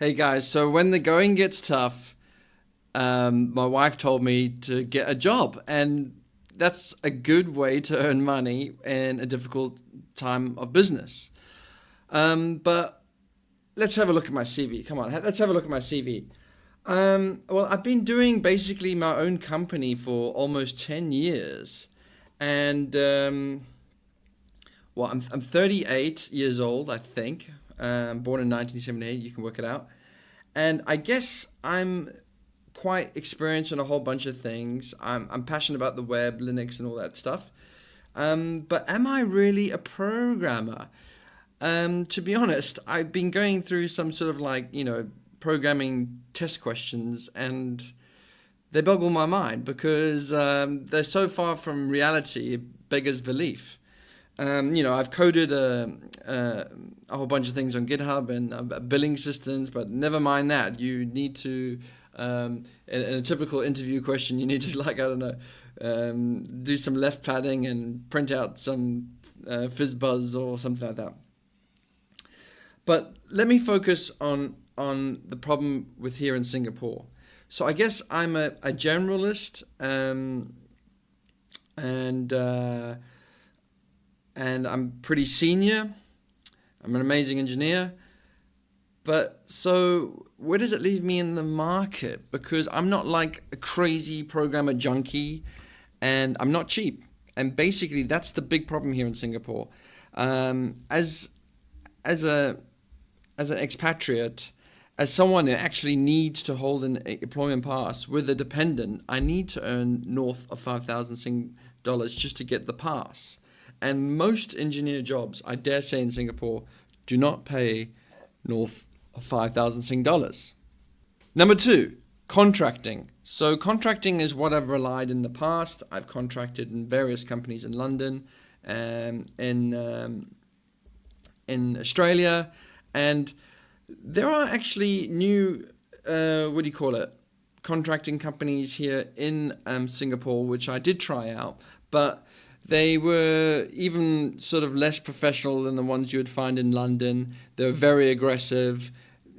Hey guys, so when the going gets tough, my wife told me to get a job, and that's a good way to earn money in a difficult time of business. But let's have a look at my CV. Come on, let's have a look at my CV. Well, I've been doing basically my own company for almost 10 years, and I'm 38 years old, I think. Born in 1978, you can work it out. And I guess I'm quite experienced in a whole bunch of things. I'm passionate about the web, Linux, and all that stuff. But am I really a programmer? To be honest, I've been going through some sort of programming test questions, and they boggle my mind because they're so far from reality, it beggars belief. I've coded a whole bunch of things on GitHub and billing systems, but never mind that. You need to, in a typical interview question, you need to, do some left padding and print out some FizzBuzz or something like that. But let me focus on the problem with here in Singapore. So I guess I'm a generalist, and I'm pretty senior. I'm an amazing engineer. But so where does it leave me in the market? Because I'm not like a crazy programmer junkie, and I'm not cheap. And basically that's the big problem here in Singapore. As a as an expatriate, as someone who actually needs to hold an employment pass with a dependent, I need to earn north of 5,000 Sing dollars just to get the pass. And most engineer jobs, I dare say in Singapore, do not pay north of 5,000 Sing dollars. Number two, contracting. So contracting is what I've relied in the past. I've contracted in various companies in London and in Australia, and there are actually new, contracting companies here in Singapore, which I did try out, but they were even sort of less professional than the ones you would find in London. They were very aggressive,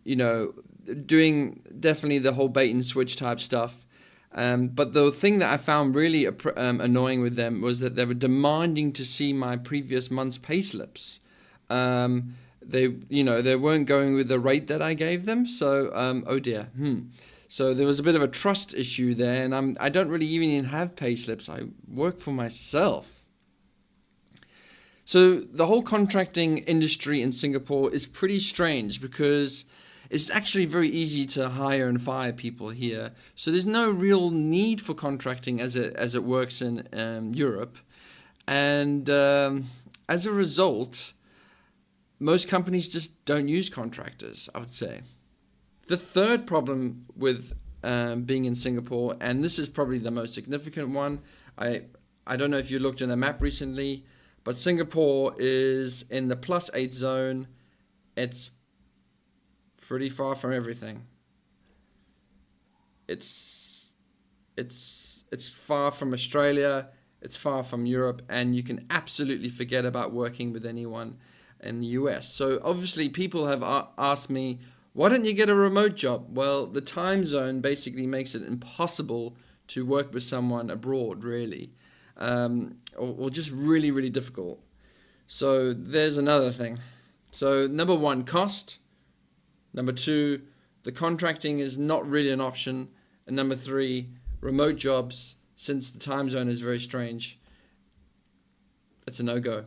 doing definitely the whole bait and switch type stuff. But the thing that I found really annoying with them was that they were demanding to see my previous month's payslips. They weren't going with the rate that I gave them. So, oh dear. So there was a bit of a trust issue there, and I don't really even have payslips. I work for myself. So the whole contracting industry in Singapore is pretty strange because it's actually very easy to hire and fire people here. So there's no real need for contracting as it works in Europe, and as a result, most companies just don't use contractors, I would say. The third problem with being in Singapore, and this is probably the most significant one, I don't know if you looked in a map recently, but Singapore is in the +8 zone. It's pretty far from everything. It's far from Australia, it's far from Europe, and you can absolutely forget about working with anyone in the US. So obviously people have asked me, why don't you get a remote job? Well, the time zone basically makes it impossible to work with someone abroad, really. Or just really, really difficult. So there's another thing. So number one, cost. Number two, the contracting is not really an option. And number three, remote jobs, since the time zone is very strange, it's a no-go.